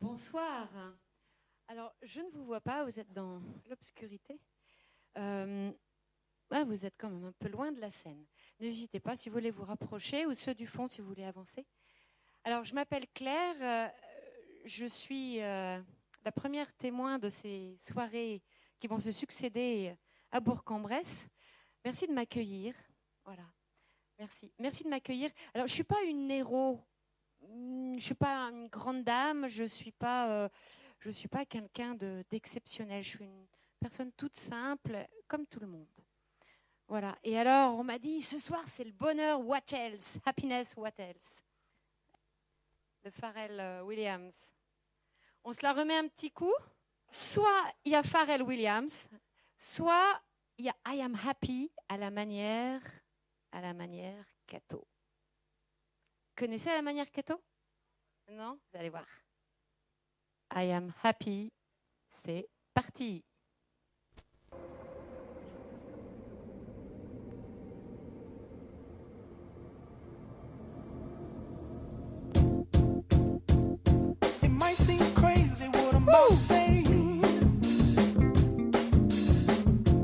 Bonsoir. Alors, je ne vous vois pas, vous êtes dans l'obscurité. Vous êtes quand même un peu loin de la scène. N'hésitez pas si vous voulez vous rapprocher ou ceux du fond si vous voulez avancer. Alors, je m'appelle Claire. Je suis la première témoin de ces soirées qui vont se succéder à Bourg-en-Bresse. Merci de m'accueillir. Voilà. Merci. Merci de m'accueillir. Alors, je ne suis pas une héros. Je ne suis pas une grande dame. Je ne suis pas quelqu'un d'exceptionnel. Je suis une personne toute simple, comme tout le monde. Voilà. Et alors, on m'a dit, ce soir, c'est le bonheur, what else? Happiness, what else? De Pharrell Williams. On se la remet un petit coup. Soit il y a Pharrell Williams, soit il y a I am happy à la manière Kato. Connaissez la manière Kato? Non? Vous allez voir. I am happy, c'est parti. It might seem crazy what I'm about to say.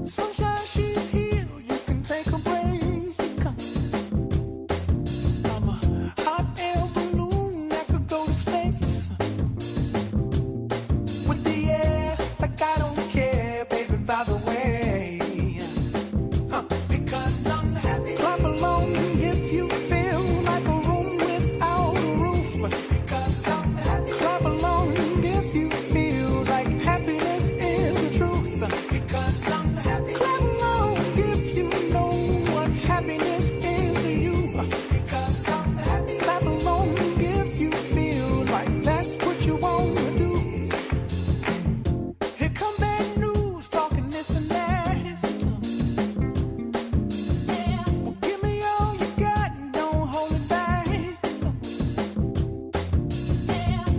Sunshine, she's here, you can take a break. I'm a hot air balloon that could go to space. With the air, like I don't care, baby, by the way. Because I'm happy. Clap along if you feel like a room without a roof. Because I'm happy. Clap along if you feel like happiness is the truth. Because I'm happy. Clap along if you know what happiness is to you. Because I'm happy. Clap along if you feel like that's what you want to do. Here come bad news, talking this and that. Well, give me all you got and don't hold it back.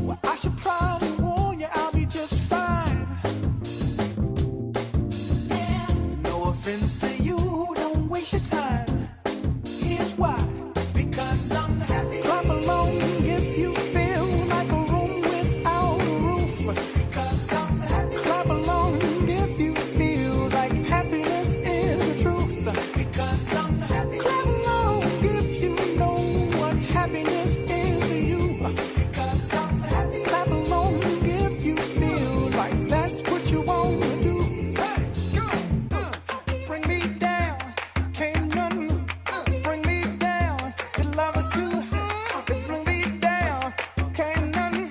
Well, I should probably warn you, I'll be just fine. No offense to you, don't waste your time. Here's why. Because I'm happy. Clap along if you feel like a room without a roof. Because I'm happy. Clap along if you feel like happiness is the truth. Because I'm happy. Clap along if you know what happiness is to you. Because I'm happy. Clap along if you feel like that's what you want to do. Hey, go, bring me down, can't none bring me down. Your love is too high, bring me down, can't none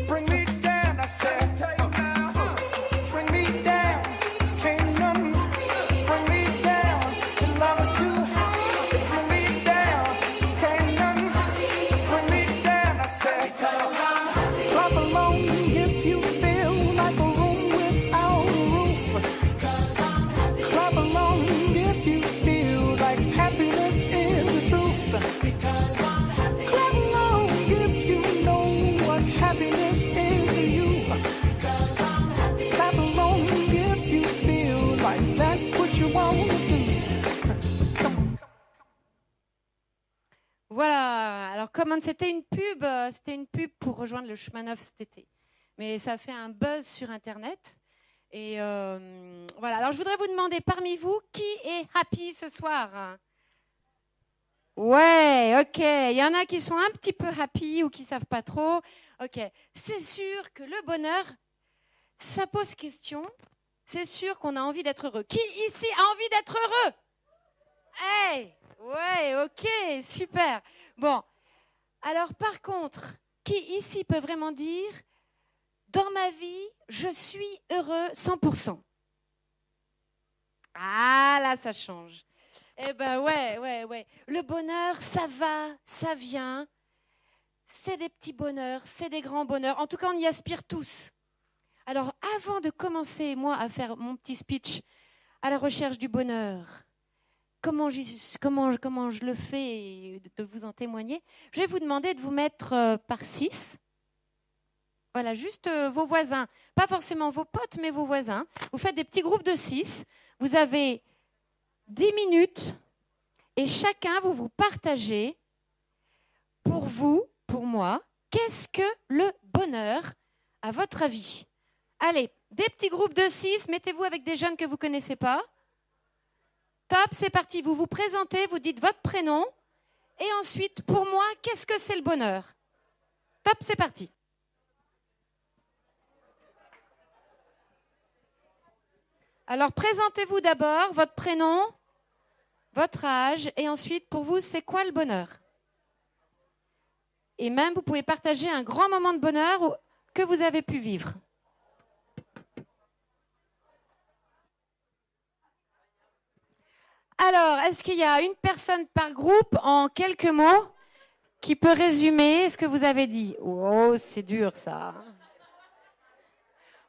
bring me down. I said, bring me down, can't none bring me down. Your love is too high, bring me down, can't none bring me down. I said, clap along if you feel like a room without a roof. Clap along if you feel like happiness is the truth. Clap along if you know what happiness is to you. Clap along if you feel like that's what you want to do. Come on. Voilà. Alors, comme c'était une pub pour rejoindre le chemin neuf cet été. Mais ça fait un buzz sur Internet. Et voilà. Alors, je voudrais vous demander parmi vous, qui est happy ce soir? Ouais, ok. Il y en a qui sont un petit peu happy ou qui savent pas trop. Ok. C'est sûr que le bonheur, ça pose question. C'est sûr qu'on a envie d'être heureux. Qui ici a envie d'être heureux? Hey, ouais, ok, super. Bon. Alors, par contre, qui ici peut vraiment dire, dans ma vie, je suis heureux 100%? Ah, là, ça change. Eh ben, ouais. Le bonheur, ça va, ça vient. C'est des petits bonheurs, c'est des grands bonheurs. En tout cas, on y aspire tous. Alors, avant de commencer, moi, à faire mon petit speech à la recherche du bonheur, comment je le fais et de vous en témoigner, je vais vous demander de vous mettre par 6. Voilà, juste vos voisins. Pas forcément vos potes, mais vos voisins. Vous faites des petits groupes de 6. Vous avez 10 minutes et chacun, vous partagez pour vous, pour moi, qu'est-ce que le bonheur à votre avis? Allez, des petits groupes de 6, mettez-vous avec des jeunes que vous ne connaissez pas. Top, c'est parti. Vous vous présentez, vous dites votre prénom. Et ensuite, pour moi, qu'est-ce que c'est le bonheur? Top, c'est parti. Alors, présentez-vous d'abord, votre prénom, votre âge, et ensuite, pour vous, c'est quoi le bonheur? Et même, vous pouvez partager un grand moment de bonheur que vous avez pu vivre. Alors, est-ce qu'il y a une personne par groupe, en quelques mots, qui peut résumer ce que vous avez dit? Oh, c'est dur, ça.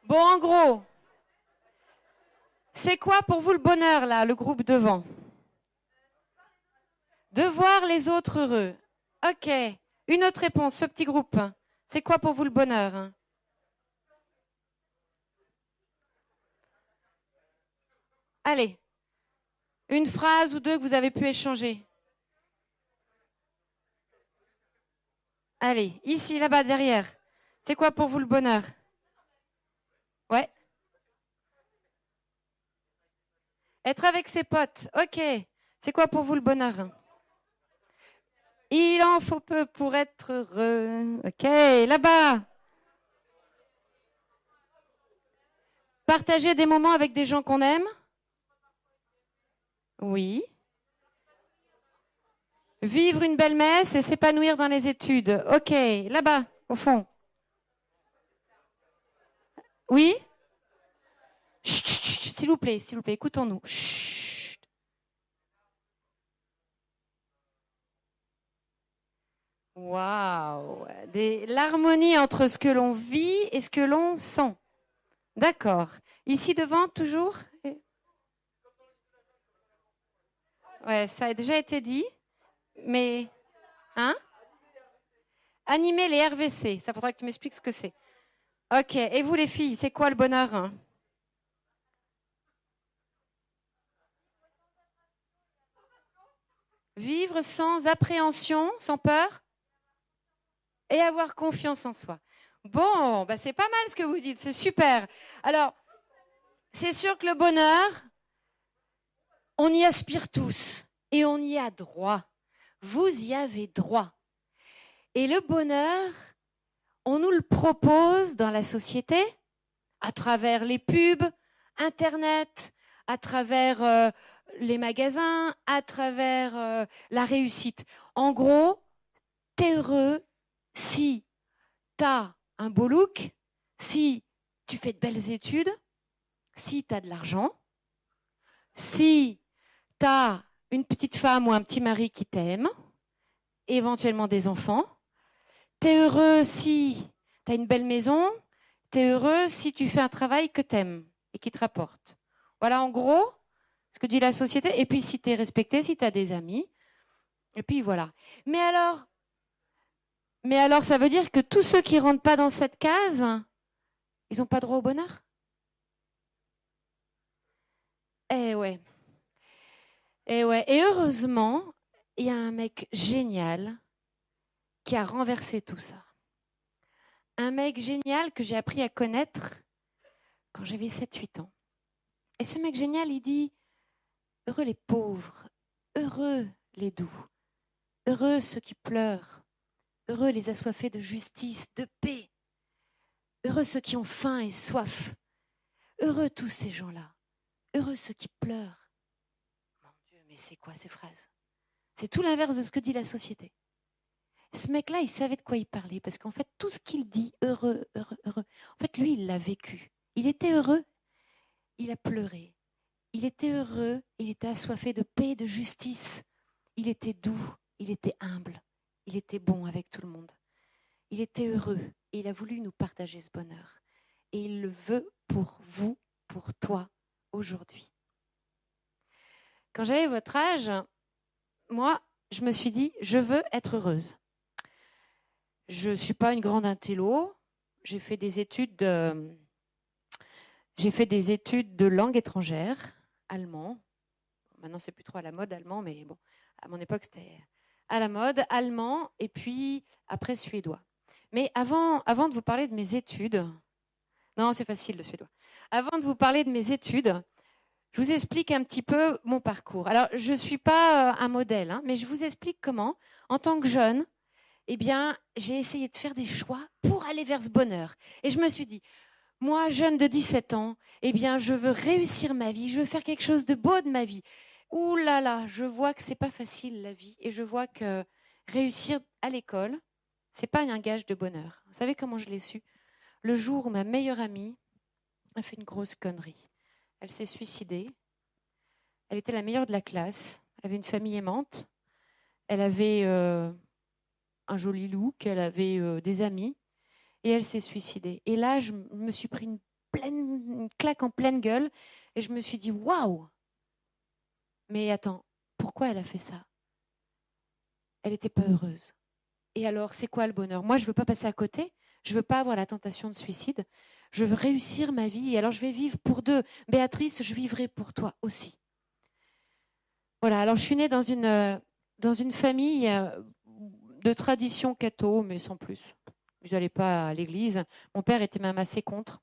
Bon, en gros, c'est quoi pour vous le bonheur, là, le groupe devant? De voir les autres heureux. Ok. Une autre réponse, ce petit groupe. C'est quoi pour vous le bonheur? Allez. Une phrase ou deux que vous avez pu échanger. Allez, ici, là-bas, derrière. C'est quoi pour vous le bonheur? Ouais. Être avec ses potes. Ok. C'est quoi pour vous le bonheur? Il en faut peu pour être heureux. Ok, là-bas. Partager des moments avec des gens qu'on aime. Oui. Vivre une belle messe et s'épanouir dans les études. Ok, là-bas, au fond. Oui? Chut, chut, chut, s'il vous plaît, écoutons-nous. Chut. Waouh! L'harmonie entre ce que l'on vit et ce que l'on sent. D'accord. Ici devant, toujours? Ouais, ça a déjà été dit. Mais, hein? Animer les RVC, ça faudra que tu m'expliques ce que c'est. Ok, et vous les filles, c'est quoi le bonheur? Vivre sans appréhension, sans peur, et avoir confiance en soi. Bon, bah c'est pas mal ce que vous dites, c'est super. Alors, c'est sûr que le bonheur, on y aspire tous, et on y a droit. Vous y avez droit. Et le bonheur, on nous le propose dans la société, à travers les pubs, Internet, à travers les magasins, à travers la réussite. En gros, t'es heureux si t'as un beau look, si tu fais de belles études, si t'as de l'argent, si t'as une petite femme ou un petit mari qui t'aime, éventuellement des enfants. T'es heureux si t'as une belle maison, t'es heureux si tu fais un travail que t'aimes et qui te rapporte. Voilà en gros ce que dit la société. Et puis si t'es respecté, si t'as des amis. Et puis voilà. Mais alors ça veut dire que tous ceux qui ne rentrent pas dans cette case, ils n'ont pas droit au bonheur? Eh ouais. Eh ouais. Et heureusement, il y a un mec génial qui a renversé tout ça. Un mec génial que j'ai appris à connaître quand j'avais 7-8 ans. Et ce mec génial, il dit « Heureux les pauvres, heureux les doux, heureux ceux qui pleurent, heureux les assoiffés de justice, de paix, heureux ceux qui ont faim et soif, heureux tous ces gens-là, heureux ceux qui pleurent. » Mon Dieu, mais c'est quoi ces phrases? C'est tout l'inverse de ce que dit la société. Ce mec-là, il savait de quoi il parlait, parce qu'en fait, tout ce qu'il dit, heureux, heureux, heureux, en fait, lui, il l'a vécu. Il était heureux, il a pleuré. Il était heureux, il était assoiffé de paix, de justice. Il était doux, il était humble, il était bon avec tout le monde. Il était heureux et il a voulu nous partager ce bonheur. Et il le veut pour vous, pour toi, aujourd'hui. Quand j'avais votre âge, moi, je me suis dit, je veux être heureuse. Je ne suis pas une grande intello. J'ai fait des études de langue étrangère, allemand. Maintenant, c'est plus trop à la mode, allemand, mais bon, à mon époque, c'était à la mode, allemand, et puis après, suédois. Mais avant de vous parler de mes études, non, c'est facile le suédois. Avant de vous parler de mes études, je vous explique un petit peu mon parcours. Alors, je ne suis pas un modèle, hein, mais je vous explique comment, en tant que jeune, eh bien, j'ai essayé de faire des choix pour aller vers ce bonheur. Et je me suis dit, moi, jeune de 17 ans, eh bien, je veux réussir ma vie, je veux faire quelque chose de beau de ma vie. Ouh là là, je vois que c'est pas facile la vie, et je vois que réussir à l'école, c'est pas un gage de bonheur. Vous savez comment je l'ai su? Le jour où ma meilleure amie a fait une grosse connerie. Elle s'est suicidée. Elle était la meilleure de la classe. Elle avait une famille aimante. Elle avait un joli look. Elle avait des amis. Et elle s'est suicidée. Et là, je me suis pris une claque en pleine gueule. Et je me suis dit, waouh! Mais attends, pourquoi elle a fait ça? Elle n'était pas heureuse. Et alors, c'est quoi le bonheur? Moi, je ne veux pas passer à côté. Je ne veux pas avoir la tentation de suicide. Je veux réussir ma vie. Et alors, je vais vivre pour deux. Béatrice, je vivrai pour toi aussi. Voilà, alors je suis née dans une famille de tradition catho, mais sans plus. Je n'allais pas à l'église. Mon père était même assez contre.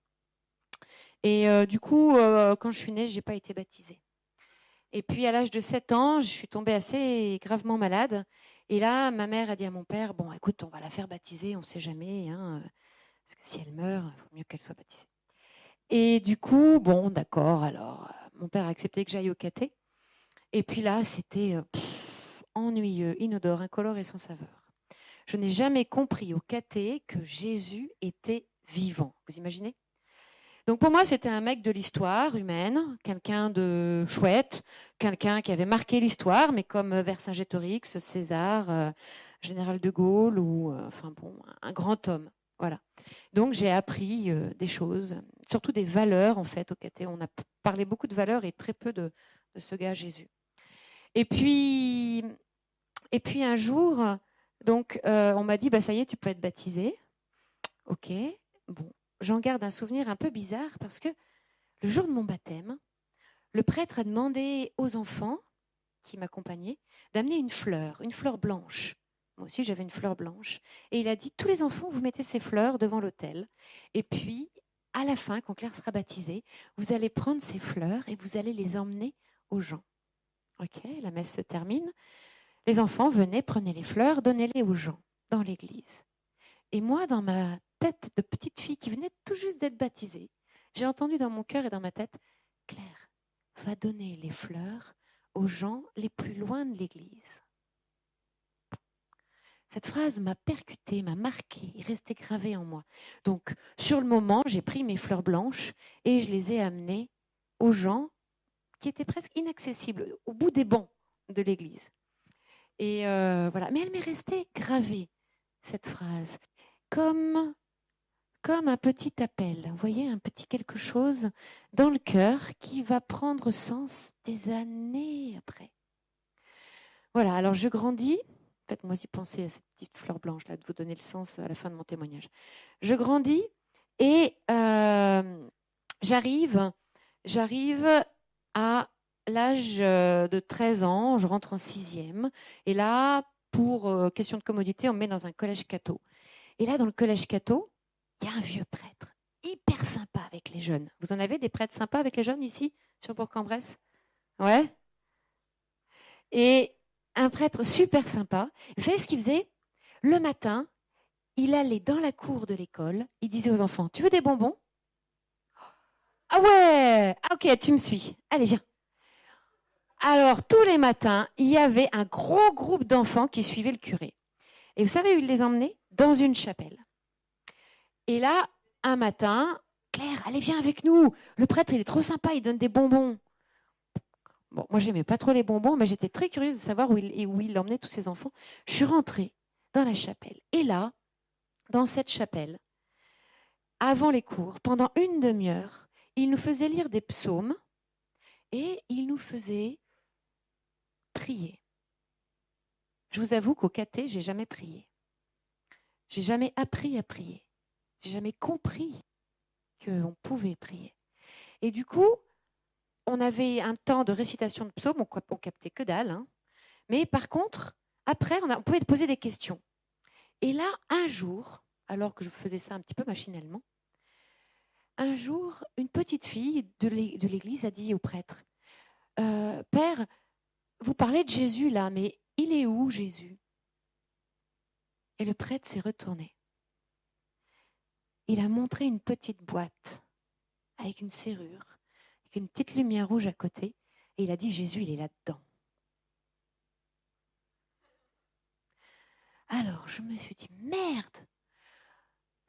Et du coup, quand je suis née, je n'ai pas été baptisée. Et puis, à l'âge de 7 ans, je suis tombée assez gravement malade. Et là, ma mère a dit à mon père, bon, écoute, on va la faire baptiser, on ne sait jamais, hein, parce que si elle meurt, il vaut mieux qu'elle soit baptisée. Et du coup, bon, d'accord, alors, mon père a accepté que j'aille au caté. Et puis là, c'était ennuyeux, inodore, incolore et sans saveur. Je n'ai jamais compris au caté que Jésus était vivant. Vous imaginez? Donc pour moi, c'était un mec de l'histoire humaine, quelqu'un de chouette, quelqu'un qui avait marqué l'histoire, mais comme Vercingétorix, César, Général de Gaulle, ou enfin bon, un grand homme. Voilà. Donc j'ai appris des choses, surtout des valeurs en fait au caté. On a parlé beaucoup de valeurs et très peu de ce gars Jésus. Et puis un jour, donc on m'a dit, bah ça y est, tu peux être baptisé. Ok, bon. J'en garde un souvenir un peu bizarre parce que le jour de mon baptême, le prêtre a demandé aux enfants qui m'accompagnaient d'amener une fleur blanche. Moi aussi, j'avais une fleur blanche. Et il a dit, tous les enfants, vous mettez ces fleurs devant l'autel. Et puis, à la fin, quand Claire sera baptisée, vous allez prendre ces fleurs et vous allez les emmener aux gens. Ok, la messe se termine. Les enfants venaient, prenaient les fleurs, donnaient-les aux gens dans l'église. Et moi, dans ma tête de petite fille qui venait tout juste d'être baptisée, j'ai entendu dans mon cœur et dans ma tête, Claire, va donner les fleurs aux gens les plus loin de l'église. Cette phrase m'a percutée, m'a marquée, est restée gravée en moi. Donc, sur le moment, j'ai pris mes fleurs blanches et je les ai amenées aux gens qui étaient presque inaccessibles, au bout des bancs de l'église. Et voilà. Mais elle m'est restée gravée, cette phrase, comme un petit appel. Vous voyez, un petit quelque chose dans le cœur qui va prendre sens des années après. Voilà, alors je grandis. Faites-moi y penser à cette petite fleur blanche, là, de vous donner le sens à la fin de mon témoignage. Je grandis et j'arrive à l'âge de 13 ans, je rentre en 6e. Et là, pour question de commodité, on me met dans un collège catho. Et là, dans le collège catho, il y a un vieux prêtre, hyper sympa avec les jeunes. Vous en avez des prêtres sympas avec les jeunes ici, sur Bourg-en-Bresse? Ouais. Et un prêtre super sympa. Vous savez ce qu'il faisait? Le matin, il allait dans la cour de l'école, il disait aux enfants, tu veux des bonbons? Ah ouais, ok, tu me suis. Allez, viens. Alors, tous les matins, il y avait un gros groupe d'enfants qui suivaient le curé. Et vous savez où il les emmenait? Dans une chapelle. Et là, un matin, Claire, allez, viens avec nous. Le prêtre, il est trop sympa, il donne des bonbons. Bon, moi, j'aimais pas trop les bonbons, mais j'étais très curieuse de savoir où il emmenait tous ses enfants. Je suis rentrée dans la chapelle. Et là, dans cette chapelle, avant les cours, pendant une demi-heure, il nous faisait lire des psaumes et il nous faisait prier. Je vous avoue qu'au caté, j'ai jamais prié. J'ai jamais appris à prier. J'ai jamais compris qu'on pouvait prier. Et du coup, on avait un temps de récitation de psaumes, on captait que dalle. Hein. Mais par contre, après, on pouvait poser des questions. Et là, un jour, alors que je faisais ça un petit peu machinalement. Un jour, une petite fille de l'église a dit au prêtre, Père, vous parlez de Jésus là, mais il est où Jésus? Et le prêtre s'est retourné. Il a montré une petite boîte avec une serrure, avec une petite lumière rouge à côté, et il a dit, Jésus, il est là-dedans. Alors, je me suis dit, merde,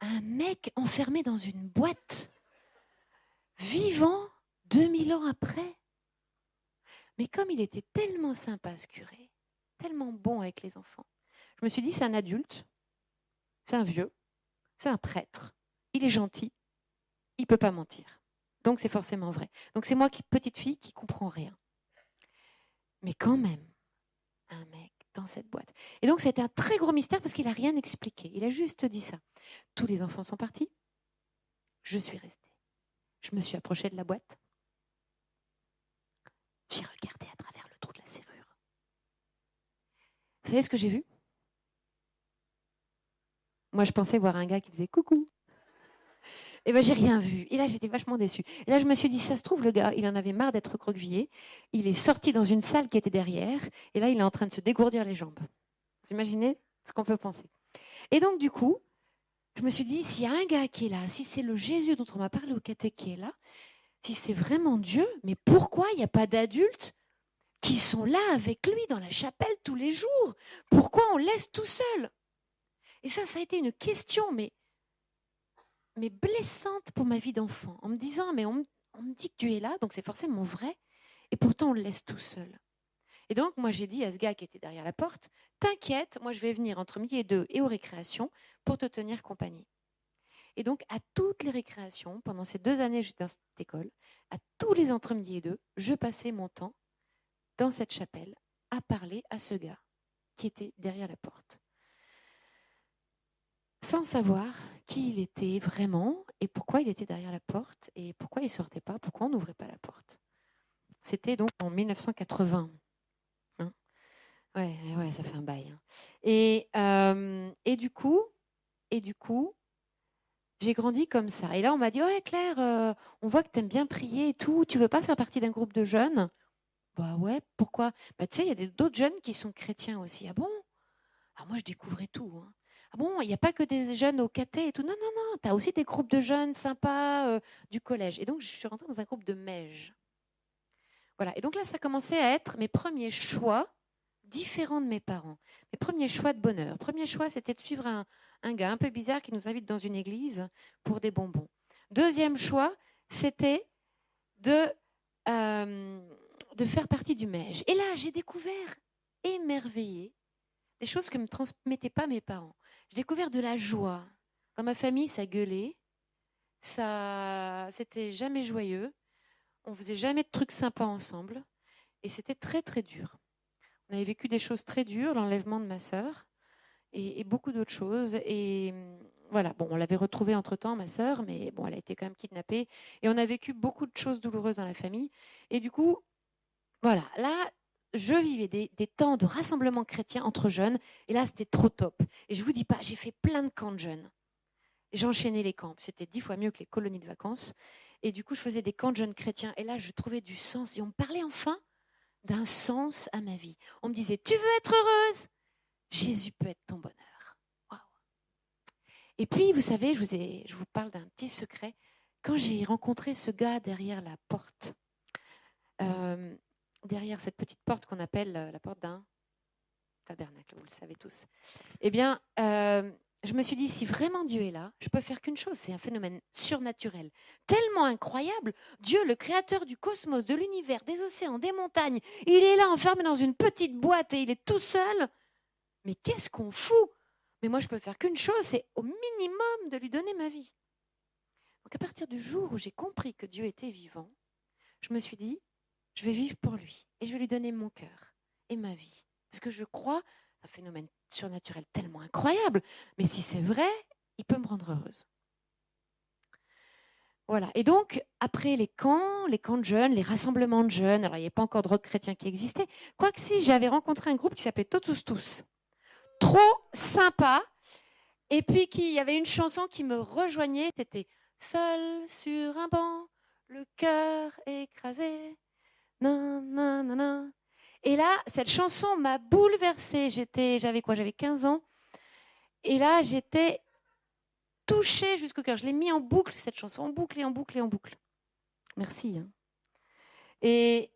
un mec enfermé dans une boîte, vivant 2000 ans après. Mais comme il était tellement sympa, ce curé, tellement bon avec les enfants, je me suis dit, c'est un adulte, c'est un vieux, c'est un prêtre, il est gentil, il ne peut pas mentir. Donc c'est forcément vrai. Donc c'est moi, petite fille, qui ne comprends rien. Mais quand même, un mec dans cette boîte. Et donc c'était un très gros mystère parce qu'il n'a rien expliqué. Il a juste dit ça. Tous les enfants sont partis. Je suis restée. Je me suis approchée de la boîte. J'ai regardé à travers le trou de la serrure. Vous savez ce que j'ai vu? Moi, je pensais voir un gars qui faisait coucou. Et bien, j'ai rien vu. Et là, j'étais vachement déçue. Et là, je me suis dit, ça se trouve, le gars, il en avait marre d'être recroquevillé. Il est sorti dans une salle qui était derrière. Et là, il est en train de se dégourdir les jambes. Vous imaginez ce qu'on peut penser? Et donc, du coup, je me suis dit, s'il y a un gars qui est là, si c'est le Jésus dont on m'a parlé au caté qui est là, si c'est vraiment Dieu, mais pourquoi il n'y a pas d'adultes qui sont là avec lui dans la chapelle tous les jours? Pourquoi on le laisse tout seul? Et ça a été une question, mais blessante pour ma vie d'enfant, en me disant, mais on me dit que Dieu est là, donc c'est forcément vrai, et pourtant on le laisse tout seul. Et donc, moi, j'ai dit à ce gars qui était derrière la porte, t'inquiète, moi, je vais venir entre midi et 2 et aux récréations pour te tenir compagnie. Et donc, à toutes les récréations, pendant ces 2 années j'étais dans cette école, à tous les entre midi et 2, je passais mon temps dans cette chapelle à parler à ce gars qui était derrière la porte, sans savoir qui il était vraiment et pourquoi il était derrière la porte et pourquoi il ne sortait pas, pourquoi on n'ouvrait pas la porte. C'était donc en 1980. Hein, ouais, ça fait un bail. Hein. Et du coup, j'ai grandi comme ça. Et là, on m'a dit, ouais Claire, on voit que tu aimes bien prier et tout, tu veux pas faire partie d'un groupe de jeunes? Bah ouais, pourquoi? Bah tu sais, il y a d'autres jeunes qui sont chrétiens aussi. Ah bon? Alors moi, je découvrais tout. Hein. Ah bon, il n'y a pas que des jeunes au caté et tout. Non, tu as aussi des groupes de jeunes sympas du collège. Et donc, je suis rentrée dans un groupe de mèges. Voilà. Et donc là, ça commençait à être mes premiers choix différents de mes parents. Mes premiers choix de bonheur. Premier choix, c'était de suivre un gars un peu bizarre qui nous invite dans une église pour des bonbons. Deuxième choix, c'était de faire partie du mège. Et là, j'ai découvert, émerveillée, des choses que ne me transmettaient pas mes parents. J'ai découvert de la joie. Dans ma famille, ça gueulait. C'était jamais joyeux. On faisait jamais de trucs sympas ensemble. Et c'était très, très dur. On avait vécu des choses très dures, l'enlèvement de ma sœur et beaucoup d'autres choses. Et voilà, bon, on l'avait retrouvée entre-temps, ma sœur, mais bon, elle a été quand même kidnappée. Et on a vécu beaucoup de choses douloureuses dans la famille. Et du coup, voilà, là, je vivais des temps de rassemblement chrétien entre jeunes, et là, c'était trop top. Et je vous dis pas, j'ai fait plein de camps de jeunes. J'enchaînais les camps. C'était 10 fois mieux que les colonies de vacances. Et du coup, je faisais des camps de jeunes chrétiens. Et là, je trouvais du sens. Et on me parlait enfin d'un sens à ma vie. On me disait, tu veux être heureuse? Jésus peut être ton bonheur. Waouh. Et puis, vous savez, je vous parle d'un petit secret. Quand j'ai rencontré ce gars derrière la porte, derrière cette petite porte qu'on appelle la porte d'un tabernacle, vous le savez tous. Eh bien, je me suis dit, si vraiment Dieu est là, je peux faire qu'une chose, c'est un phénomène surnaturel, tellement incroyable. Dieu, le créateur du cosmos, de l'univers, des océans, des montagnes, il est là enfermé dans une petite boîte et il est tout seul. Mais qu'est-ce qu'on fout? Mais moi, je peux faire qu'une chose, c'est au minimum de lui donner ma vie. Donc à partir du jour où j'ai compris que Dieu était vivant, je me suis dit, je vais vivre pour lui et je vais lui donner mon cœur et ma vie. Parce que je crois, un phénomène surnaturel tellement incroyable, mais si c'est vrai, il peut me rendre heureuse. Voilà. Et donc, après les camps de jeunes, les rassemblements de jeunes, alors il n'y avait pas encore de rock chrétien qui existait, quoique si, j'avais rencontré un groupe qui s'appelait Totus Tous. Trop sympa. Et puis, il y avait une chanson qui me rejoignait, c'était « Seul sur un banc, le cœur écrasé, nan, nan, nan, nan. » Et là, cette chanson m'a bouleversée. J'avais quoi? J'avais 15 ans. Et là, j'étais touchée jusqu'au cœur. Je l'ai mis en boucle, cette chanson, en boucle et en boucle et en boucle. Merci. Hein. Et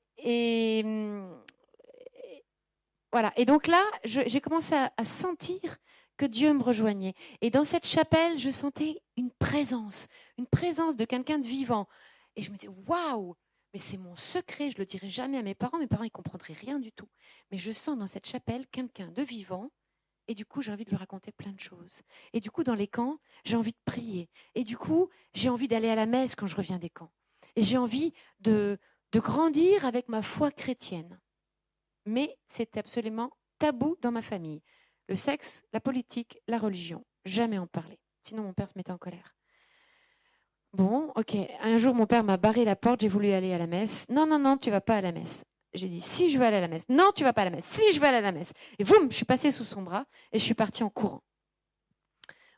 voilà. Et donc là, j'ai commencé à sentir que Dieu me rejoignait. Et dans cette chapelle, je sentais une présence de quelqu'un de vivant. Et je me disais, waouh, mais c'est mon secret, je ne le dirai jamais à mes parents ils ne comprendraient rien du tout. Mais je sens dans cette chapelle quelqu'un de vivant. Et du coup, j'ai envie de lui raconter plein de choses. Et du coup, dans les camps, j'ai envie de prier. Et du coup, j'ai envie d'aller à la messe quand je reviens des camps. Et j'ai envie de grandir avec ma foi chrétienne. Mais c'était absolument tabou dans ma famille. Le sexe, la politique, la religion. Jamais en parler. Sinon, mon père se mettait en colère. Bon, ok. Un jour, mon père m'a barré la porte. J'ai voulu aller à la messe. Non, non, non, tu vas pas à la messe. J'ai dit, si je veux aller à la messe. Non, tu vas pas à la messe. Si je veux aller à la messe. Et boum, je suis passée sous son bras et je suis partie en courant.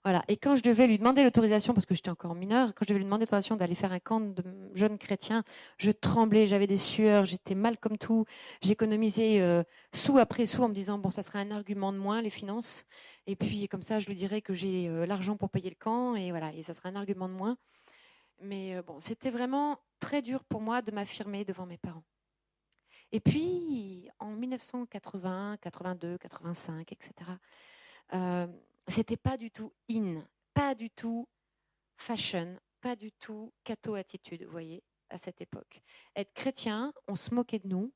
Voilà. Et quand je devais lui demander l'autorisation, parce que j'étais encore mineure, quand je devais lui demander l'autorisation d'aller faire un camp de jeunes chrétiens, je tremblais, j'avais des sueurs, j'étais mal comme tout. J'économisais sou après sou en me disant, bon, ça serait un argument de moins, les finances. Et puis, comme ça, je lui dirais que j'ai l'argent pour payer le camp. Et voilà, et ça serait un argument de moins. Mais bon, c'était vraiment très dur pour moi de m'affirmer devant mes parents. Et puis, en 1980, 82, 85, etc., c'était pas du tout in, pas du tout fashion, pas du tout catho-attitude, vous voyez, à cette époque. Être chrétien, on se moquait de nous,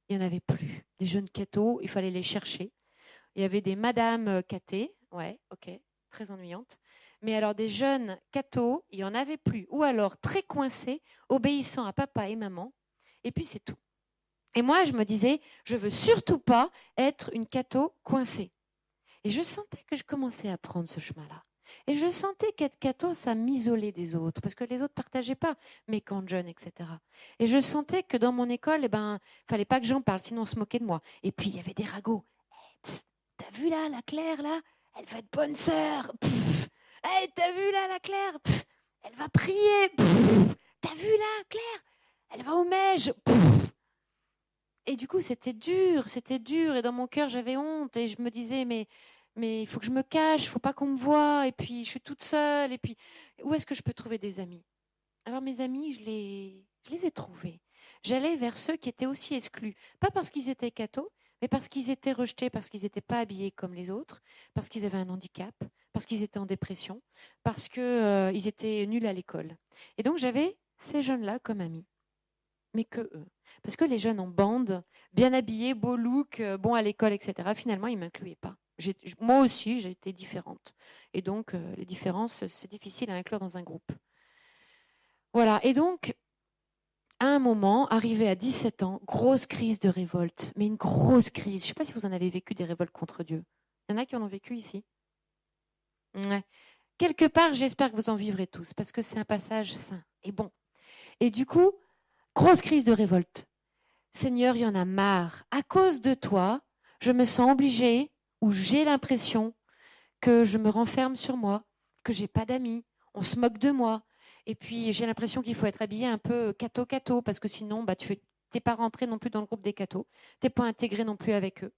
il n'y en avait plus. Des jeunes cathos, il fallait les chercher. Il y avait des madames cathées, ouais, ok, très ennuyantes. Mais alors des jeunes cathos, il n'y en avait plus. Ou alors très coincés, obéissant à papa et maman, et puis c'est tout. Et moi, je me disais, je veux surtout pas être une catho coincée. Et je sentais que je commençais à prendre ce chemin-là. Et je sentais qu'être catho, ça m'isolait des autres, parce que les autres ne partageaient pas mes camps de jeunes, etc. Et je sentais que dans mon école, fallait pas que j'en parle, sinon on se moquait de moi. Et puis, il y avait des ragots. Psst, t'as vu là, la Claire, là? Elle va être bonne sœur. Hey, t'as vu là, la Claire? Elle va prier. T'as vu là, Claire? Elle va au Mège. Et du coup, c'était dur. Et dans mon cœur, j'avais honte. Et je me disais, mais il faut que je me cache, il ne faut pas qu'on me voie. Et puis, je suis toute seule. Et puis, où est-ce que je peux trouver des amis? Alors, mes amis, je les ai trouvés. J'allais vers ceux qui étaient aussi exclus. Pas parce qu'ils étaient cathos, mais parce qu'ils étaient rejetés, parce qu'ils n'étaient pas habillés comme les autres, parce qu'ils avaient un handicap, parce qu'ils étaient en dépression, parce qu'ils étaient nuls à l'école. Et donc, j'avais ces jeunes-là comme amis. Mais que eux. Parce que les jeunes en bande, bien habillés, beau look, bons à l'école, etc., finalement, ils ne m'incluaient pas. Moi aussi, j'étais différente. Et donc, les différences, c'est difficile à inclure dans un groupe. Voilà. Et donc, à un moment, arrivé à 17 ans, grosse crise de révolte. Mais une grosse crise. Je ne sais pas si vous en avez vécu des révoltes contre Dieu. Il y en a qui en ont vécu ici? Ouais. Quelque part, j'espère que vous en vivrez tous, parce que c'est un passage sain et bon. Et du coup, grosse crise de révolte. Seigneur, il y en a marre. À cause de toi, je me sens obligée ou j'ai l'impression que je me renferme sur moi, que j'ai pas d'amis, on se moque de moi. Et puis, j'ai l'impression qu'il faut être habillé un peu catho-catho parce que sinon, tu n'es pas rentré non plus dans le groupe des cathos. Tu n'es pas intégré non plus avec eux.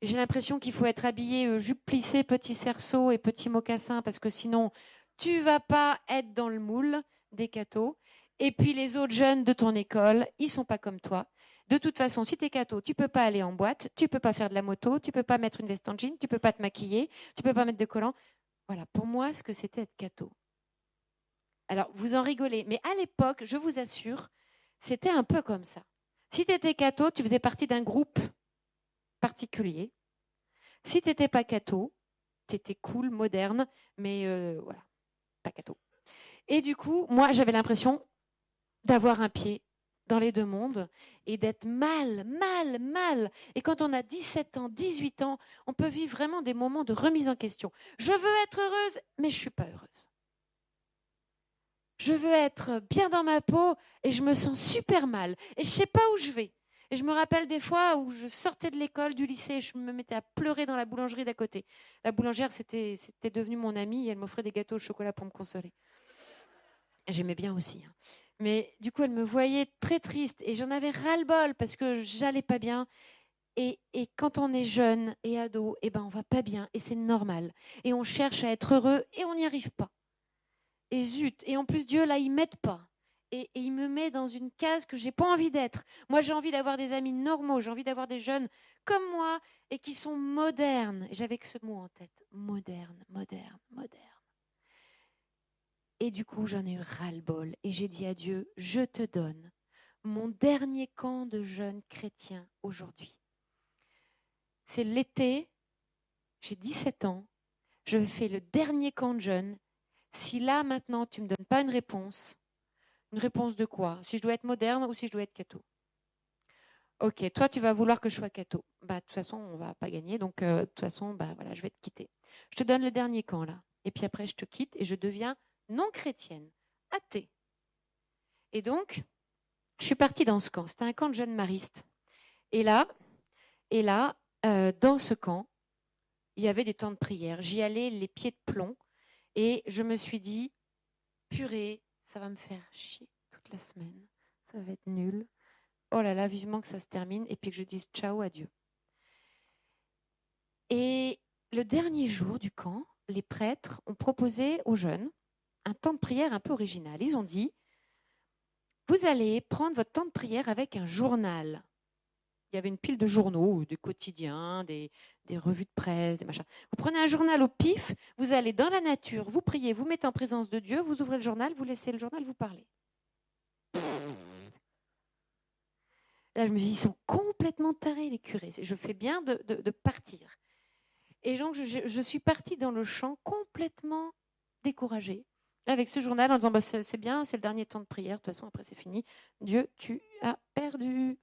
J'ai l'impression qu'il faut être habillé jupe plissée, petit cerceau et petit mocassin parce que sinon, tu ne vas pas être dans le moule des cathos. Et puis, les autres jeunes de ton école, ils ne sont pas comme toi. De toute façon, si tu es catho, tu ne peux pas aller en boîte, tu ne peux pas faire de la moto, tu ne peux pas mettre une veste en jean, tu ne peux pas te maquiller, tu ne peux pas mettre de collant. Voilà, pour moi, ce que c'était être catho. Alors, vous en rigolez, mais à l'époque, je vous assure, c'était un peu comme ça. Si tu étais catho, tu faisais partie d'un groupe particulier. Si tu n'étais pas catho, tu étais cool, moderne, mais voilà, pas catho. Et du coup, moi, j'avais l'impression d'avoir un pied dans les deux mondes et d'être mal. Et quand on a 17 ans, 18 ans, on peut vivre vraiment des moments de remise en question. Je veux être heureuse, mais je ne suis pas heureuse. Je veux être bien dans ma peau et je me sens super mal. Et je ne sais pas où je vais. Et je me rappelle des fois où je sortais de l'école, du lycée, je me mettais à pleurer dans la boulangerie d'à côté. La boulangère, c'était devenu mon amie et elle m'offrait des gâteaux au chocolat pour me consoler. J'aimais bien aussi. Hein. Mais du coup, elle me voyait très triste et j'en avais ras-le-bol parce que j'allais pas bien. Et quand on est jeune et ado, eh ben on va pas bien et c'est normal. Et on cherche à être heureux et on n'y arrive pas. Et zut, et en plus Dieu là, il m'aide pas. Et il me met dans une case que j'ai pas envie d'être. Moi, j'ai envie d'avoir des amis normaux, j'ai envie d'avoir des jeunes comme moi et qui sont modernes. Et j'avais que ce mot en tête, moderne, moderne, moderne. Et du coup, j'en ai eu ras-le-bol et j'ai dit à Dieu, je te donne mon dernier camp de jeunes chrétiens aujourd'hui. C'est l'été, j'ai 17 ans, je fais le dernier camp de jeunes. Si là, maintenant, tu ne me donnes pas une réponse de quoi? Si je dois être moderne ou si je dois être catho? Ok, toi, tu vas vouloir que je sois catho. Bah, de toute façon, on ne va pas gagner, donc de toute façon, bah, voilà, je vais te quitter. Je te donne le dernier camp, là. Et puis après, je te quitte et je deviens non chrétienne, athée. Et donc, je suis partie dans ce camp. C'était un camp de jeunes maristes. Et là, dans ce camp, il y avait des temps de prière. J'y allais les pieds de plomb et je me suis dit, purée, ça va me faire chier toute la semaine. Ça va être nul. Oh là là, vivement que ça se termine et puis que je dise ciao à Dieu. Et le dernier jour du camp, les prêtres ont proposé aux jeunes un temps de prière un peu original. Ils ont dit, vous allez prendre votre temps de prière avec un journal. Il y avait une pile de journaux, des quotidiens, des revues de presse, des machins. Vous prenez un journal au pif, vous allez dans la nature, vous priez, vous mettez en présence de Dieu, vous ouvrez le journal, vous laissez le journal vous parler. Là, je me dis, ils sont complètement tarés, les curés. Je fais bien de partir. Et donc, je suis partie dans le champ complètement découragée, avec ce journal en disant, bah, c'est bien, c'est le dernier temps de prière, de toute façon, après c'est fini. Dieu, tu as perdu.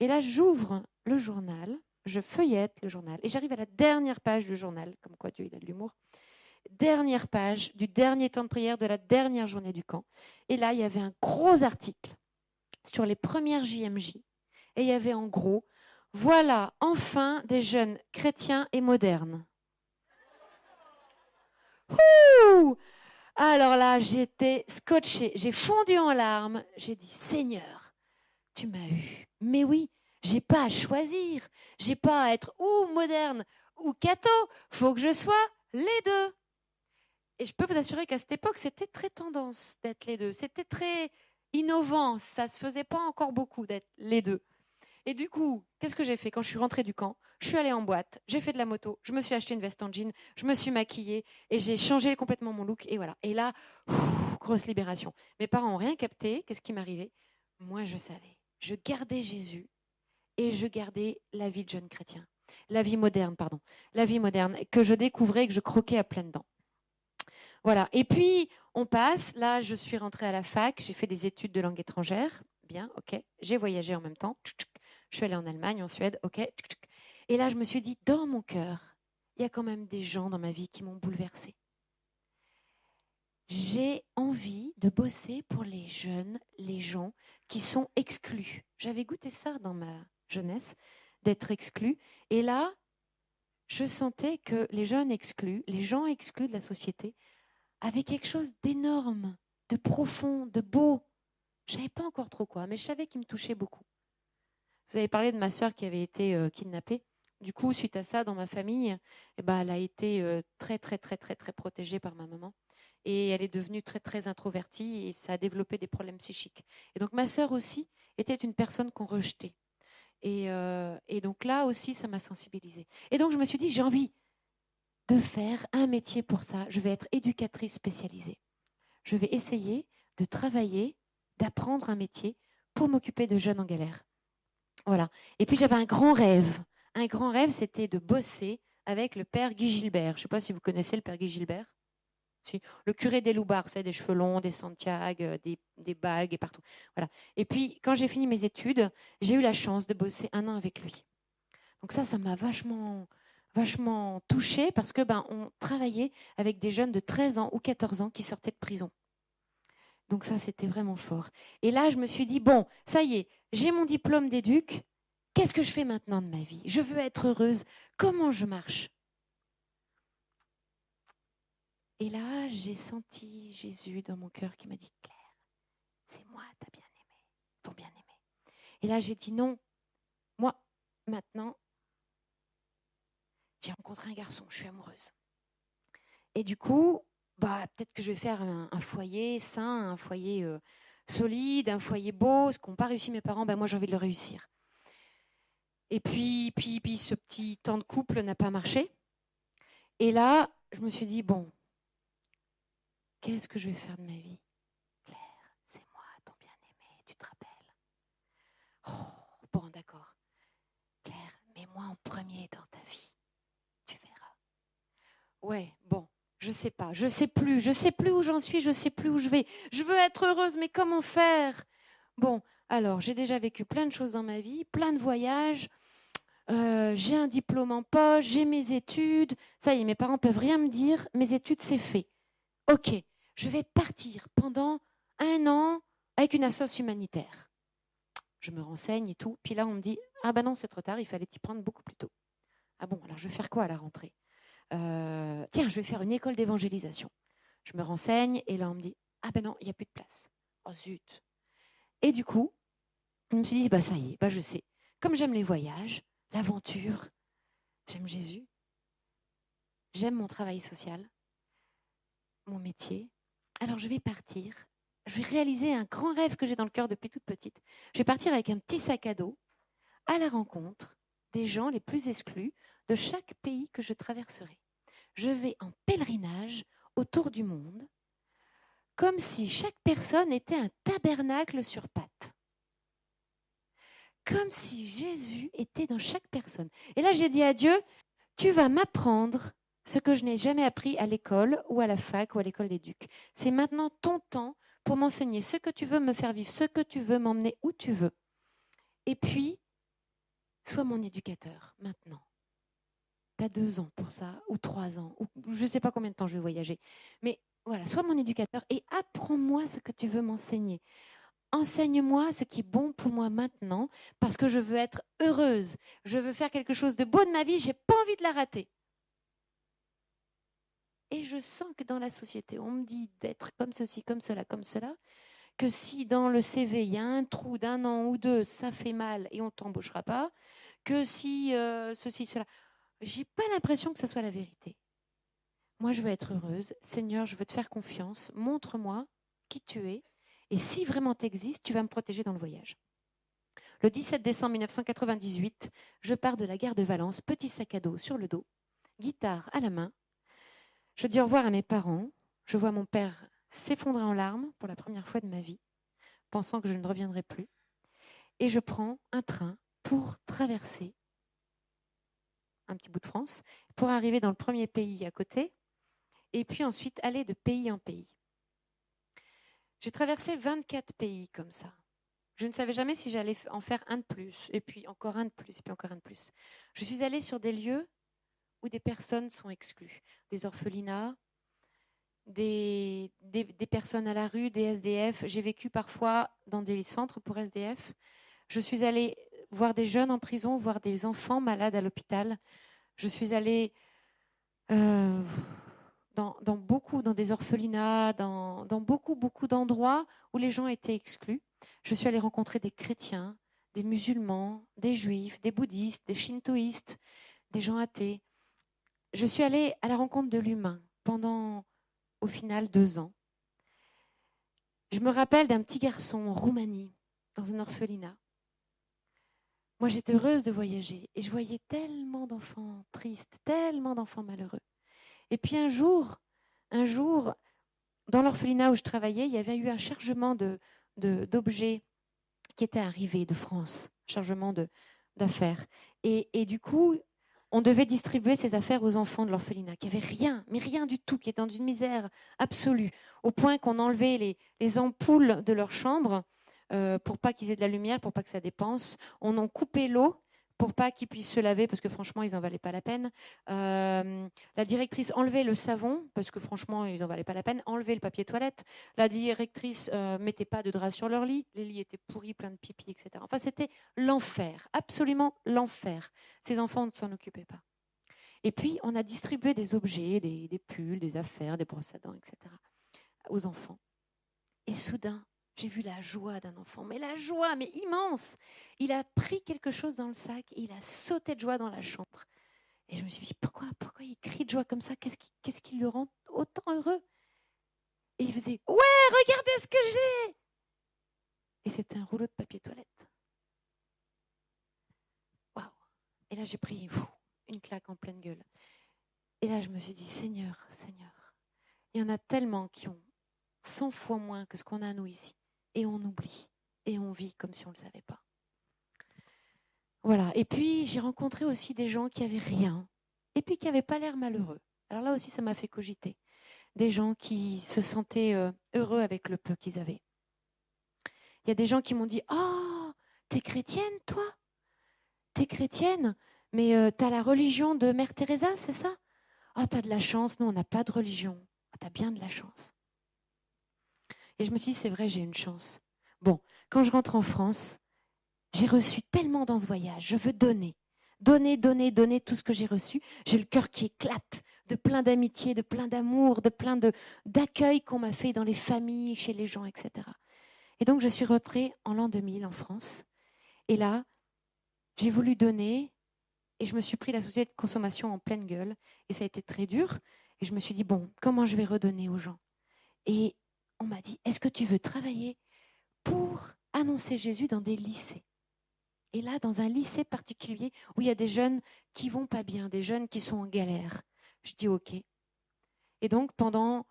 Et là, j'ouvre le journal, je feuillette le journal, et j'arrive à la dernière page du journal, comme quoi Dieu, il a de l'humour. Dernière page du dernier temps de prière de la dernière journée du camp. Et là, il y avait un gros article sur les premières JMJ. Et il y avait en gros, voilà enfin des jeunes chrétiens et modernes. Ouh! Alors là, j'étais scotchée, j'ai fondu en larmes, j'ai dit, Seigneur, tu m'as eu. Mais oui, j'ai pas à choisir, j'ai pas à être ou moderne ou catho, faut que je sois les deux. Et je peux vous assurer qu'à cette époque, c'était très tendance d'être les deux, c'était très innovant, ça se faisait pas encore beaucoup d'être les deux. Et du coup, qu'est-ce que j'ai fait quand je suis rentrée du camp? Je suis allée en boîte, j'ai fait de la moto, je me suis acheté une veste en jean, je me suis maquillée et j'ai changé complètement mon look. Et voilà. Et là, grosse libération. Mes parents n'ont rien capté. Qu'est-ce qui m'arrivait? Moi, je savais. Je gardais Jésus et je gardais la vie de jeune chrétien. La vie moderne que je découvrais et que je croquais à pleines dents. Voilà. Et puis, on passe. Là, je suis rentrée à la fac. J'ai fait des études de langue étrangère. Bien, ok. J'ai voyagé en même temps. Je suis allée en Allemagne, en Suède, ok. Et là, je me suis dit, dans mon cœur, il y a quand même des gens dans ma vie qui m'ont bouleversée. J'ai envie de bosser pour les jeunes, les gens qui sont exclus. J'avais goûté ça dans ma jeunesse, d'être exclu. Et là, je sentais que les jeunes exclus, les gens exclus de la société, avaient quelque chose d'énorme, de profond, de beau. Je ne savais pas encore trop quoi, mais je savais qu'il me touchait beaucoup. Vous avez parlé de ma sœur qui avait été kidnappée. Du coup, suite à ça, dans ma famille, elle a été très, très, très, très, très protégée par ma maman. Et elle est devenue très, très introvertie et ça a développé des problèmes psychiques. Et donc, ma sœur aussi était une personne qu'on rejetait. Et donc là aussi, ça m'a sensibilisée. Et donc, je me suis dit, j'ai envie de faire un métier pour ça. Je vais être éducatrice spécialisée. Je vais essayer de travailler, d'apprendre un métier pour m'occuper de jeunes en galère. Voilà. Et puis j'avais un grand rêve. Un grand rêve, c'était de bosser avec le père Guy Gilbert. Je ne sais pas si vous connaissez le père Guy Gilbert. Si. Le curé des Loubards, vous savez, des cheveux longs, des Santiago, des bagues et partout. Voilà. Et puis, quand j'ai fini mes études, j'ai eu la chance de bosser 1 an avec lui. Donc ça m'a vachement touchée parce que on travaillait avec des jeunes de 13 ans ou 14 ans qui sortaient de prison. Donc ça, c'était vraiment fort. Et là, je me suis dit, bon, ça y est, j'ai mon diplôme d'éduc, Qu'est-ce que je fais maintenant de ma vie? Je veux être heureuse. Comment je marche? Et là, j'ai senti Jésus dans mon cœur qui m'a dit, Claire, c'est moi ta bien-aimée, ton bien-aimé. Et là, j'ai dit non. Moi, maintenant, j'ai rencontré un garçon, je suis amoureuse. Et du coup, peut-être que je vais faire un foyer sain, un foyer solide, un foyer beau. Ce qu'ont pas réussi mes parents, moi j'ai envie de le réussir. Et puis ce petit temps de couple n'a pas marché. Et là, je me suis dit, bon, qu'est-ce que je vais faire de ma vie? Claire, c'est moi, ton bien-aimé, tu te rappelles? Oh, bon, d'accord. Claire, mets-moi en premier dans ta vie. Tu verras. Ouais, bon. Je sais pas, je sais plus où j'en suis, je sais plus où je vais. Je veux être heureuse, mais comment faire? Bon, alors, j'ai déjà vécu plein de choses dans ma vie, plein de voyages. J'ai un diplôme en poche, j'ai mes études. Ça y est, mes parents peuvent rien me dire. Mes études, c'est fait. Ok, je vais partir pendant 1 an avec une association humanitaire. Je me renseigne et tout. Puis là, on me dit, ah non, c'est trop tard, il fallait t'y prendre beaucoup plus tôt. Ah bon, alors je vais faire quoi à la rentrée? Tiens, je vais faire une école d'évangélisation. Je me renseigne et là, on me dit, ah non, il n'y a plus de place. Oh zut. Et du coup, je me suis dit, ça y est, je sais. Comme j'aime les voyages, l'aventure, j'aime Jésus, j'aime mon travail social, mon métier. Alors, je vais partir. Je vais réaliser un grand rêve que j'ai dans le cœur depuis toute petite. Je vais partir avec un petit sac à dos à la rencontre des gens les plus exclus de chaque pays que je traverserai. Je vais en pèlerinage autour du monde, comme si chaque personne était un tabernacle sur pattes. Comme si Jésus était dans chaque personne. Et là, j'ai dit à Dieu, tu vas m'apprendre ce que je n'ai jamais appris à l'école ou à la fac ou à l'école d'éduc. C'est maintenant ton temps pour m'enseigner ce que tu veux, me faire vivre ce que tu veux, m'emmener où tu veux. Et puis, sois mon éducateur maintenant. Tu as 2 ans pour ça, ou 3 ans, ou je ne sais pas combien de temps je vais voyager. Mais voilà, sois mon éducateur et apprends-moi ce que tu veux m'enseigner. Enseigne-moi ce qui est bon pour moi maintenant, parce que je veux être heureuse. Je veux faire quelque chose de beau de ma vie, je n'ai pas envie de la rater. Et je sens que dans la société, on me dit d'être comme ceci, comme cela, que si dans le CV, il y a un trou d'1 an ou 2, ça fait mal et on ne t'embauchera pas, que si ceci, cela... Je n'ai pas l'impression que ce soit la vérité. Moi, je veux être heureuse. Seigneur, je veux te faire confiance. Montre-moi qui tu es. Et si vraiment tu existes, tu vas me protéger dans le voyage. Le 17 décembre 1998, je pars de la gare de Valence, petit sac à dos sur le dos, guitare à la main. Je dis au revoir à mes parents. Je vois mon père s'effondrer en larmes pour la première fois de ma vie, pensant que je ne reviendrai plus. Et je prends un train pour traverser un petit bout de France, pour arriver dans le premier pays à côté, et puis ensuite aller de pays en pays. J'ai traversé 24 pays comme ça. Je ne savais jamais si j'allais en faire un de plus, et puis encore un de plus, et puis encore un de plus. Je suis allée sur des lieux où des personnes sont exclues, des orphelinats, des personnes à la rue, des SDF. J'ai vécu parfois dans des centres pour SDF. Je suis allée voir des jeunes en prison, voir des enfants malades à l'hôpital. Je suis allée dans des orphelinats, dans beaucoup d'endroits où les gens étaient exclus. Je suis allée rencontrer des chrétiens, des musulmans, des juifs, des bouddhistes, des shintoïstes, des gens athées. Je suis allée à la rencontre de l'humain pendant, au final, 2 ans. Je me rappelle d'un petit garçon en Roumanie, dans un orphelinat. Moi, j'étais heureuse de voyager et je voyais tellement d'enfants tristes, tellement d'enfants malheureux. Et puis un jour, dans l'orphelinat où je travaillais, il y avait eu un chargement d'objets qui était arrivé de France, chargement d'affaires. Et du coup, on devait distribuer ces affaires aux enfants de l'orphelinat, qui n'avaient rien, mais rien du tout, qui étaient dans une misère absolue, au point qu'on enlevait les ampoules de leur chambre pour pas qu'ils aient de la lumière, pour pas que ça dépense. On en coupait l'eau pour pas qu'ils puissent se laver, parce que franchement, ils n'en valaient pas la peine. La directrice enlevait le savon, parce que franchement, ils n'en valaient pas la peine. Enlevait le papier toilette. La directrice mettait pas de drap sur leur lit. Les lits étaient pourris, pleins de pipi, etc. Enfin, c'était l'enfer, absolument l'enfer. Ces enfants ne s'en occupaient pas. Et puis, on a distribué des objets, des pulls, des affaires, des brosses à dents, etc. aux enfants. Et soudain, j'ai vu la joie d'un enfant, mais la joie, mais immense. Il a pris quelque chose dans le sac et il a sauté de joie dans la chambre. Et je me suis dit, pourquoi il crie de joie comme ça? Qu'est-ce qui le rend autant heureux? Et il faisait, ouais, regardez ce que j'ai! Et c'était un rouleau de papier toilette. Waouh! Et là, j'ai pris une claque en pleine gueule. Et là, je me suis dit, Seigneur, il y en a tellement qui ont 100 fois moins que ce qu'on a nous ici. Et on oublie. Et on vit comme si on ne le savait pas. Voilà. Et puis, j'ai rencontré aussi des gens qui n'avaient rien. Et puis, qui n'avaient pas l'air malheureux. Alors là aussi, ça m'a fait cogiter. Des gens qui se sentaient heureux avec le peu qu'ils avaient. Il y a des gens qui m'ont dit, oh, t'es chrétienne, toi? T'es chrétienne? Mais t'as la religion de Mère Teresa, c'est ça? Oh, t'as de la chance. Nous, on n'a pas de religion. Oh, t'as bien de la chance. Et je me suis dit, c'est vrai, j'ai une chance. Bon, quand je rentre en France, j'ai reçu tellement dans ce voyage. Je veux donner. Donner tout ce que j'ai reçu. J'ai le cœur qui éclate de plein d'amitié, de plein d'amour, de plein d'accueil qu'on m'a fait dans les familles, chez les gens, etc. Et donc, je suis rentrée en l'an 2000 en France. Et là, j'ai voulu donner et je me suis pris la société de consommation en pleine gueule. Et ça a été très dur. Et je me suis dit, bon, comment je vais redonner aux gens? Et on m'a dit, est-ce que tu veux travailler pour annoncer Jésus dans des lycées? Et là, dans un lycée particulier où il y a des jeunes qui vont pas bien, des jeunes qui sont en galère. Je dis OK. Et donc, pendant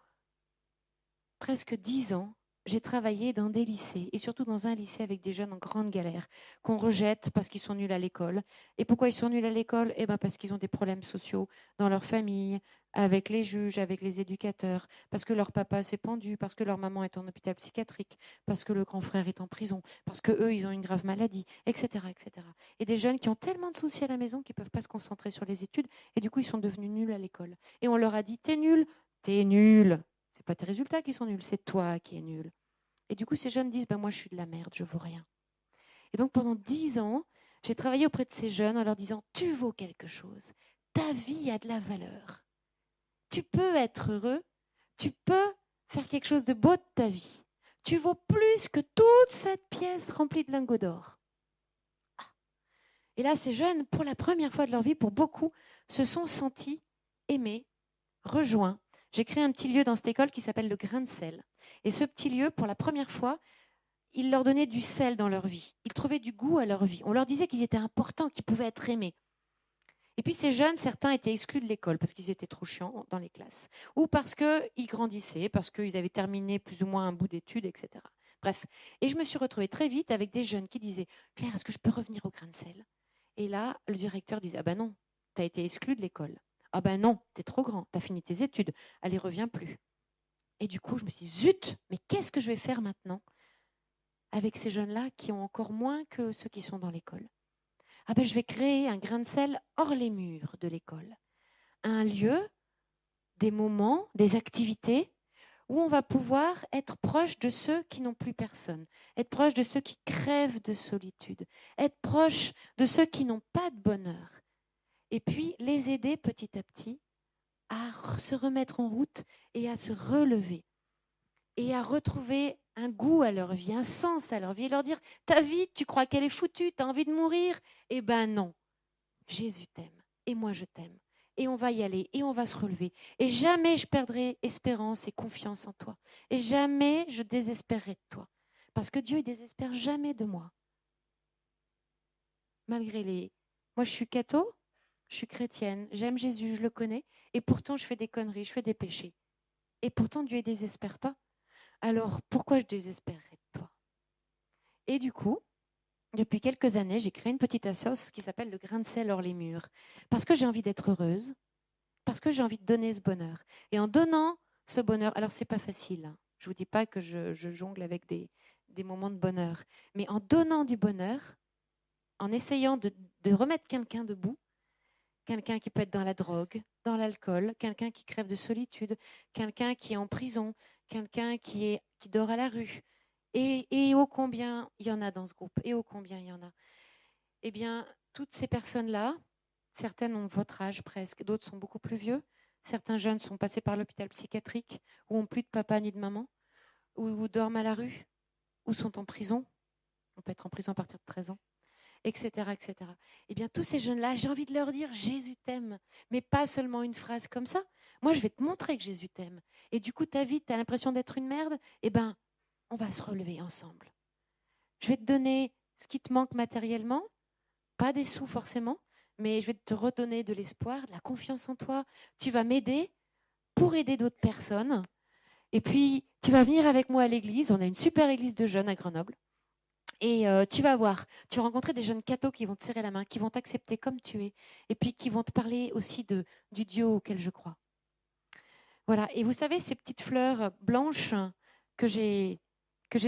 presque 10 ans, j'ai travaillé dans des lycées, et surtout dans un lycée avec des jeunes en grande galère, qu'on rejette parce qu'ils sont nuls à l'école. Et pourquoi ils sont nuls à l'école? Eh bien, parce qu'ils ont des problèmes sociaux dans leur famille, avec les juges, avec les éducateurs, parce que leur papa s'est pendu, parce que leur maman est en hôpital psychiatrique, parce que le grand frère est en prison, parce qu'eux, ils ont une grave maladie, etc., etc. Et des jeunes qui ont tellement de soucis à la maison qu'ils ne peuvent pas se concentrer sur les études, et du coup, ils sont devenus nuls à l'école. Et on leur a dit, t'es nul, t'es nul. C'est pas tes résultats qui sont nuls, c'est toi qui es nul. Et du coup, ces jeunes disent, ben moi, je suis de la merde, je vaux rien. Et donc, pendant 10 ans, j'ai travaillé auprès de ces jeunes en leur disant, tu vaux quelque chose, ta vie a de la valeur. Tu peux être heureux, tu peux faire quelque chose de beau de ta vie. Tu vaux plus que toute cette pièce remplie de lingots d'or. Et là, ces jeunes, pour la première fois de leur vie, pour beaucoup, se sont sentis aimés, rejoints. J'ai créé un petit lieu dans cette école qui s'appelle le Grain de Sel. Et ce petit lieu, pour la première fois, il leur donnait du sel dans leur vie. Ils trouvaient du goût à leur vie. On leur disait qu'ils étaient importants, qu'ils pouvaient être aimés. Et puis ces jeunes, certains étaient exclus de l'école parce qu'ils étaient trop chiants dans les classes, ou parce qu'ils grandissaient, parce qu'ils avaient terminé plus ou moins un bout d'études, etc. Bref. Et je me suis retrouvée très vite avec des jeunes qui disaient « Claire, est-ce que je peux revenir au Grain de Sel ?» Et là, le directeur disait « Ah ben non, tu as été exclu de l'école. Ah ben non, tu es trop grand, tu as fini tes études, allez, reviens plus. » Et du coup, je me suis dit « Zut, mais qu'est-ce que je vais faire maintenant avec ces jeunes-là qui ont encore moins que ceux qui sont dans l'école ?» Ah ben, je vais créer un grain de sel hors les murs de l'école. Un lieu, des moments, des activités où on va pouvoir être proche de ceux qui n'ont plus personne, être proche de ceux qui crèvent de solitude, être proche de ceux qui n'ont pas de bonheur. Et puis les aider petit à petit à se remettre en route et à se relever et à retrouver un goût à leur vie, un sens à leur vie, et leur dire, ta vie, tu crois qu'elle est foutue, tu as envie de mourir? Eh ben non, Jésus t'aime, et moi je t'aime, et on va y aller, et on va se relever, et jamais je perdrai espérance et confiance en toi, et jamais je désespérerai de toi, parce que Dieu ne désespère jamais de moi. Malgré les... Moi je suis catho, je suis chrétienne, j'aime Jésus, je le connais, et pourtant je fais des conneries, je fais des péchés. Et pourtant Dieu ne désespère pas. Alors, pourquoi je désespérerais de toi? Et du coup, depuis quelques années, j'ai créé une petite assoce qui s'appelle le Grain de Sel hors les murs. Parce que j'ai envie d'être heureuse, parce que j'ai envie de donner ce bonheur. Et en donnant ce bonheur, alors c'est pas facile, hein. Je ne vous dis pas que je jongle avec des moments de bonheur. Mais en donnant du bonheur, en essayant de remettre quelqu'un debout, quelqu'un qui peut être dans la drogue, dans l'alcool, quelqu'un qui crève de solitude, quelqu'un qui est en prison, quelqu'un qui dort à la rue. Et ô combien il y en a dans ce groupe, et ô combien il y en a. Eh bien, toutes ces personnes-là, certaines ont votre âge presque, d'autres sont beaucoup plus vieux. Certains jeunes sont passés par l'hôpital psychiatrique, ou ont plus de papa ni de maman, ou dorment à la rue, ou sont en prison. On peut être en prison à partir de 13 ans, etc., etc. Eh bien, tous ces jeunes-là, j'ai envie de leur dire « Jésus t'aime », mais pas seulement une phrase comme ça. Moi, je vais te montrer que Jésus t'aime. Et du coup, ta vie, tu as l'impression d'être une merde, eh bien, on va se relever ensemble. Je vais te donner ce qui te manque matériellement, pas des sous forcément, mais je vais te redonner de l'espoir, de la confiance en toi. Tu vas m'aider pour aider d'autres personnes. Et puis, tu vas venir avec moi à l'église. On a une super église de jeunes à Grenoble. Et tu vas voir, tu vas rencontrer des jeunes cathos qui vont te serrer la main, qui vont t'accepter comme tu es, et puis qui vont te parler aussi du Dieu auquel je crois. Voilà. Et vous savez, ces petites fleurs blanches que j'ai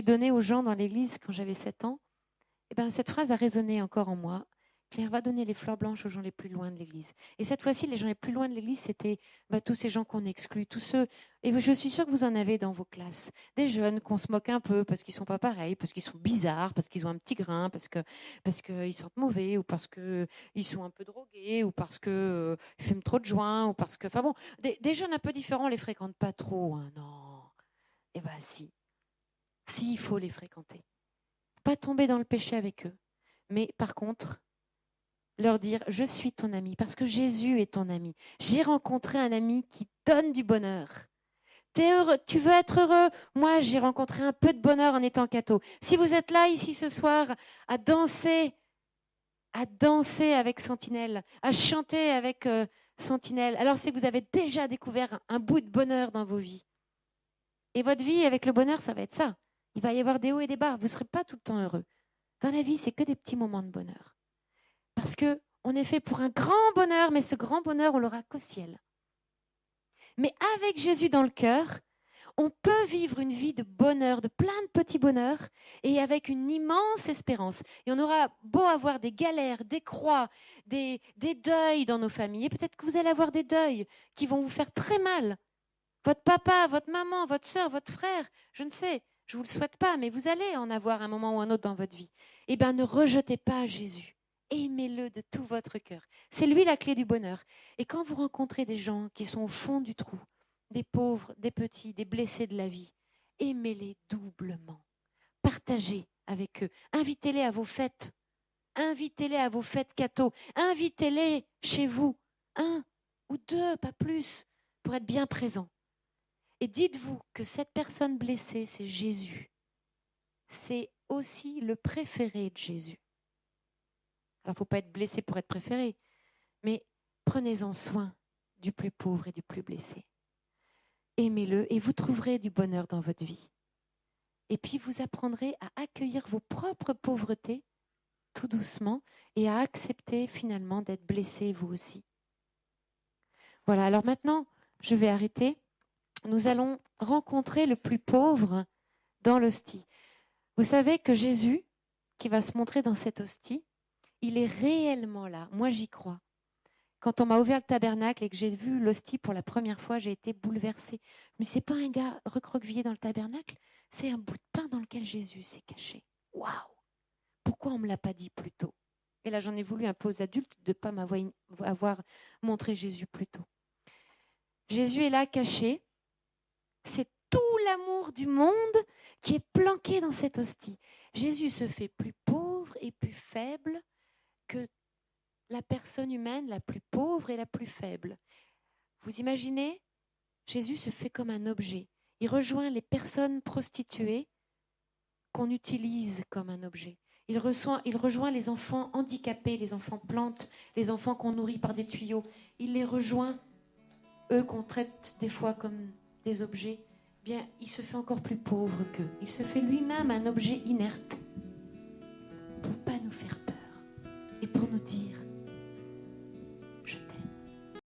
données aux gens dans l'église quand j'avais 7 ans, eh ben, cette phrase a résonné encore en moi. Claire va donner les fleurs blanches aux gens les plus loin de l'église. Et cette fois-ci, les gens les plus loin de l'église, c'était tous ces gens qu'on exclut, tous ceux. Et je suis sûre que vous en avez dans vos classes. Des jeunes qu'on se moque un peu parce qu'ils ne sont pas pareils, parce qu'ils sont bizarres, parce qu'ils ont un petit grain, parce qu'ils sentent mauvais, ou parce qu'ils sont un peu drogués, ou parce qu'ils fument trop de joints, ou parce que. Enfin bon, des jeunes un peu différents, on ne les fréquente pas trop. Hein, non. Eh bien, si. Si, il faut les fréquenter. Pas tomber dans le péché avec eux. Mais par contre, leur dire « Je suis ton ami » parce que Jésus est ton ami. J'ai rencontré un ami qui donne du bonheur. T'es heureux, tu veux être heureux? Moi, j'ai rencontré un peu de bonheur en étant catho. Si vous êtes là, ici, ce soir, à danser avec Sentinelle, à chanter avec Sentinelle, alors c'est que vous avez déjà découvert un bout de bonheur dans vos vies. Et votre vie avec le bonheur, ça va être ça. Il va y avoir des hauts et des bas. Vous ne serez pas tout le temps heureux. Dans la vie, c'est que des petits moments de bonheur. Parce qu'on est fait pour un grand bonheur, mais ce grand bonheur, on l'aura qu'au ciel. Mais avec Jésus dans le cœur, on peut vivre une vie de bonheur, de plein de petits bonheurs, et avec une immense espérance. Et on aura beau avoir des galères, des croix, des deuils dans nos familles. Et peut-être que vous allez avoir des deuils qui vont vous faire très mal. Votre papa, votre maman, votre sœur, votre frère, je ne sais, je ne vous le souhaite pas, mais vous allez en avoir un moment ou un autre dans votre vie. Eh bien, ne rejetez pas Jésus. Aimez-le de tout votre cœur. C'est lui la clé du bonheur. Et quand vous rencontrez des gens qui sont au fond du trou, des pauvres, des petits, des blessés de la vie, aimez-les doublement. Partagez avec eux. Invitez-les à vos fêtes. Invitez-les à vos fêtes catho. Invitez-les chez vous. 1 ou 2, pas plus, pour être bien présents. Et dites-vous que cette personne blessée, c'est Jésus. C'est aussi le préféré de Jésus. Alors, il ne faut pas être blessé pour être préféré, mais prenez-en soin du plus pauvre et du plus blessé. Aimez-le et vous trouverez du bonheur dans votre vie. Et puis, vous apprendrez à accueillir vos propres pauvretés tout doucement et à accepter finalement d'être blessé vous aussi. Voilà, alors maintenant, je vais arrêter. Nous allons rencontrer le plus pauvre dans l'hostie. Vous savez que Jésus, qui va se montrer dans cette hostie, il est réellement là. Moi, j'y crois. Quand on m'a ouvert le tabernacle et que j'ai vu l'hostie pour la première fois, j'ai été bouleversée. Mais c'est pas un gars recroquevillé dans le tabernacle, c'est un bout de pain dans lequel Jésus s'est caché. Waouh! Pourquoi on ne me l'a pas dit plus tôt? Et là, j'en ai voulu un peu aux adultes de ne pas m'avoir montré Jésus plus tôt. Jésus est là caché. C'est tout l'amour du monde qui est planqué dans cette hostie. Jésus se fait plus pauvre et plus faible que la personne humaine la plus pauvre et la plus faible. Vous imaginez? Jésus se fait comme un objet. Il rejoint les personnes prostituées qu'on utilise comme un objet. Il rejoint les enfants handicapés, les enfants plantes, les enfants qu'on nourrit par des tuyaux. Il les rejoint, eux qu'on traite des fois comme des objets. Bien, il se fait encore plus pauvre qu'eux. Il se fait lui-même un objet inerte.